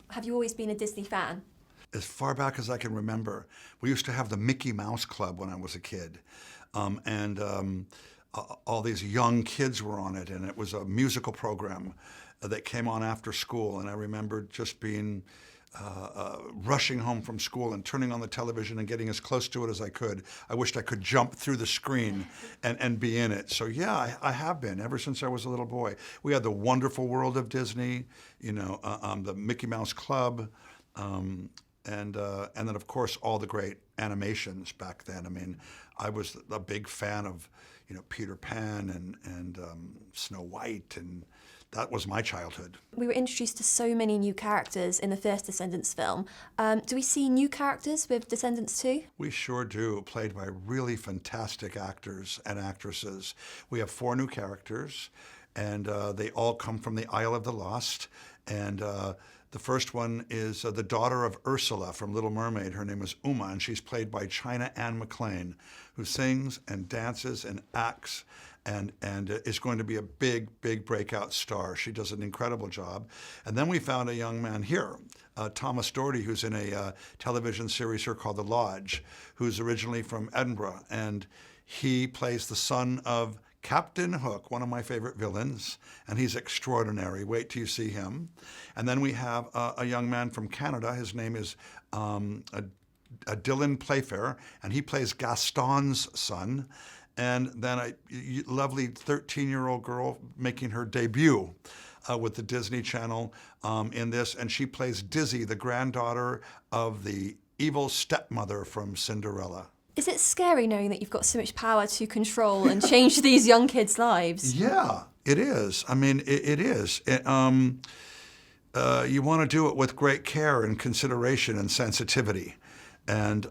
Have you always been a Disney fan? As far back as I can remember, we used to have the Mickey Mouse Club when I was a kid. All these young kids were on it, and it was a musical program that came on after school. And I remember just being rushing home from school and turning on the television and getting as close to it as I could. I wished I could jump through the screen and be in it. So yeah, I have been ever since I was a little boy. We had the Wonderful World of Disney, the Mickey Mouse Club, and then of course all the great animations back then. I mean, I was a big fan of Peter Pan and Snow White, and that was my childhood. We were introduced to so many new characters in the first Descendants film. Do we see new characters with Descendants 2? We sure do, played by really fantastic actors and actresses. We have 4 new characters, and they all come from the Isle of the Lost. And the first one is the daughter of Ursula from Little Mermaid. Her name is Uma, and she's played by China Anne McClain, who sings and dances and acts and is going to be a big, big breakout star. She does an incredible job. And then we found a young man here, Thomas Doherty, who's in a television series here called The Lodge, who's originally from Edinburgh. And he plays the son of Captain Hook, one of my favorite villains, and he's extraordinary. Wait till you see him. And then we have a young man from Canada. His name is Dylan Playfair, and he plays Gaston's son. And then a lovely 13-year-old girl making her debut with the Disney Channel in this, and she plays Dizzy, the granddaughter of the evil stepmother from Cinderella. Is it scary knowing that you've got so much power to control and change these young kids' lives? Yeah, it is. I mean, it is. You want to do it with great care and consideration and sensitivity. And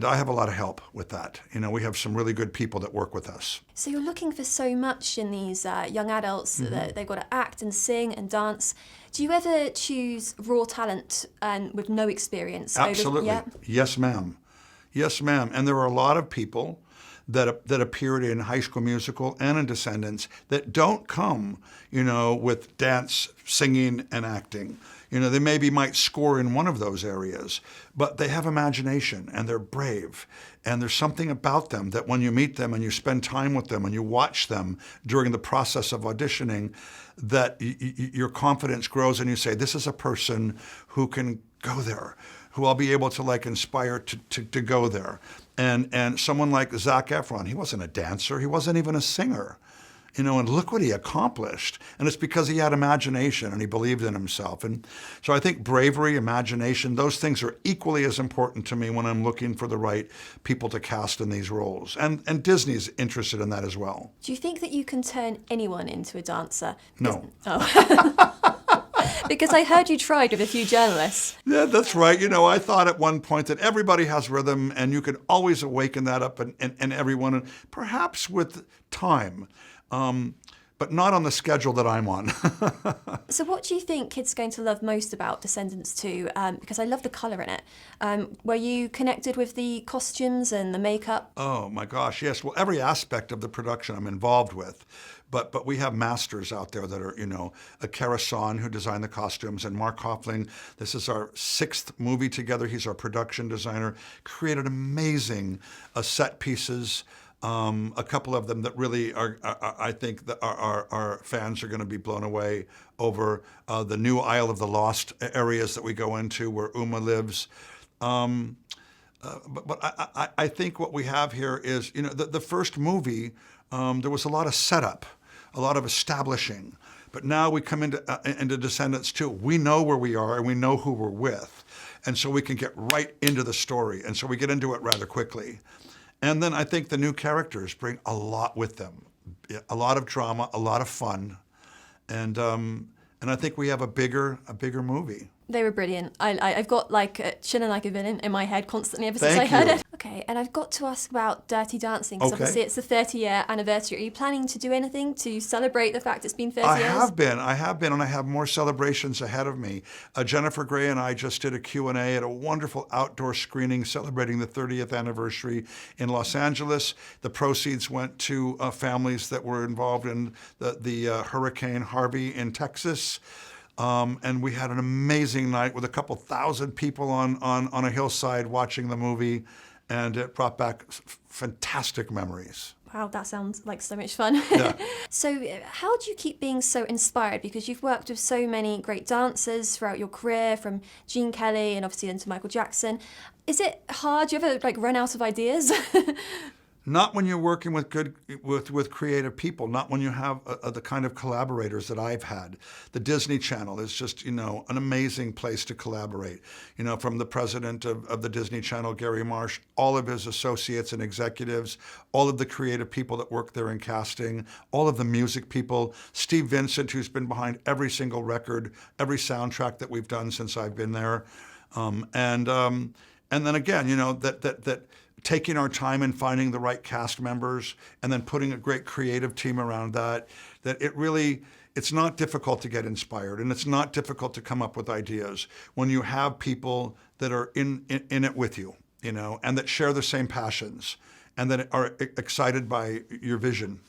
I have a lot of help with that. We have some really good people that work with us. So you're looking for so much in these young adults that they've got to act and sing and dance. Do you ever choose raw talent and with no experience? Absolutely. Yes, ma'am. Yes, ma'am. And there are a lot of people that appeared in High School Musical and in Descendants that don't come, with dance, singing, and acting. They maybe might score in one of those areas, but they have imagination and they're brave. And there's something about them that when you meet them and you spend time with them and you watch them during the process of auditioning, that your confidence grows and you say, this is a person who can go there, who I'll be able to inspire to go there. And someone like Zac Efron, he wasn't a dancer, he wasn't even a singer. And look what he accomplished. And it's because he had imagination and he believed in himself. And so I think bravery, imagination, those things are equally as important to me when I'm looking for the right people to cast in these roles. And Disney's interested in that as well. Do you think that you can turn anyone into a dancer? No. Because I heard you tried with a few journalists. Yeah, that's right. I thought at one point that everybody has rhythm and you can always awaken that up in everyone, and perhaps with time. But not on the schedule that I'm on. So what do you think kids are going to love most about Descendants 2? Because I love the colour in it. Were you connected with the costumes and the makeup? Oh my gosh, yes. Well, every aspect of the production I'm involved with. But we have masters out there that are, Kara Son, who designed the costumes, and Mark Hoffling. This is our 6th movie together. He's our production designer. Created amazing set pieces. A couple of them that really are I think that our fans are going to be blown away over the new Isle of the Lost areas that we go into where Uma lives. But I think what we have here is, the first movie, there was a lot of setup, a lot of establishing. But now we come into Descendants 2. We know where we are and we know who we're with. And so we can get right into the story. And so we get into it rather quickly. And then I think the new characters bring a lot with them, a lot of drama, a lot of fun, and I think we have a bigger movie. They were brilliant. I've got chilling like a villain in my head constantly ever since I heard it. Okay, and I've got to ask about Dirty Dancing, because obviously it's the 30-year anniversary. Are you planning to do anything to celebrate the fact it's been 30 years? I have been, and I have more celebrations ahead of me. Jennifer Grey and I just did a Q&A at a wonderful outdoor screening celebrating the 30th anniversary in Los Angeles. The proceeds went to families that were involved in the Hurricane Harvey in Texas. And we had an amazing night with a couple thousand people on a hillside watching the movie, and it brought back fantastic memories. Wow, that sounds like so much fun. Yeah. So how do you keep being so inspired? Because you've worked with so many great dancers throughout your career, from Gene Kelly and obviously into Michael Jackson. Is it hard? Do you ever run out of ideas? Not when you're working with creative people, not when you have the kind of collaborators that I've had. The Disney Channel is just, an amazing place to collaborate. From the president of the Disney Channel, Gary Marsh, all of his associates and executives, all of the creative people that work there in casting, all of the music people, Steve Vincent, who's been behind every single record, every soundtrack that we've done since I've been there. And then again, that taking our time and finding the right cast members and then putting a great creative team around that it's not difficult to get inspired, and it's not difficult to come up with ideas when you have people that are in it with you, and that share the same passions and that are excited by your vision.